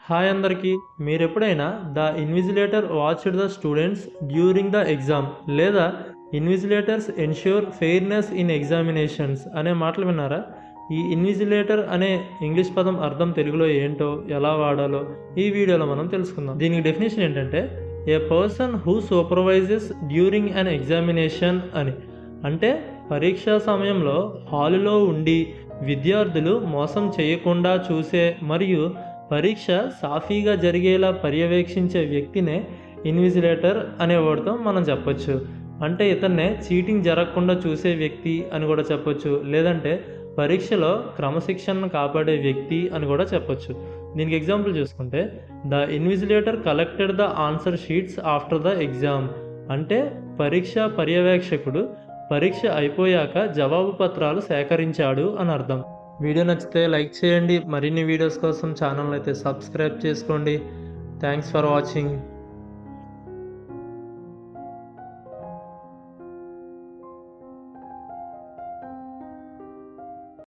Hi అందరికీ. మీరెప్పుడైనా the invigilator watched the students during the exam లేదా invigilators ensure fairness in examinations అనే మాటలు విన్నారా? ఈ ఇన్విజిలేటర్ అనే ఇంగ్లీష్ పదం అర్థం తెలుగులో ఏంటో ఎలా వాడాలో ఈ వీడియోలో మనం తెలుసుకుందాం. దీనికి డెఫినేషన్ ఏంటంటే a person who supervises during an examination అని. అంటే పరీక్షా సమయంలో హాలులో ఉండి విద్యార్థులు మోసం చేయకుండా చూసే మరియు పరీక్ష సాఫీగా జరిగేలా పర్యవేక్షించే వ్యక్తినే ఇన్విజిలేటర్ అనే వర్డ్తో మనం చెప్పొచ్చు. అంటే ఇతన్నే చీటింగ్ జరగకుండా చూసే వ్యక్తి అని కూడా చెప్పొచ్చు, లేదంటే పరీక్షలో క్రమశిక్షణను కాపాడే వ్యక్తి అని కూడా చెప్పొచ్చు. దీనికి ఎగ్జాంపుల్ చూసుకుంటే the invigilator collected the answer sheets after the exam. అంటే పరీక్ష పర్యవేక్షకుడు పరీక్ష అయిపోయాక జవాబు పత్రాలు సేకరించాడు అని అర్థం. వీడియో నచ్చితే లైక్ చేయండి. మరిన్ని వీడియోస్ కోసం ఛానల్ అయితే సబ్స్క్రైబ్ చేసుకోండి. Thanks for watching.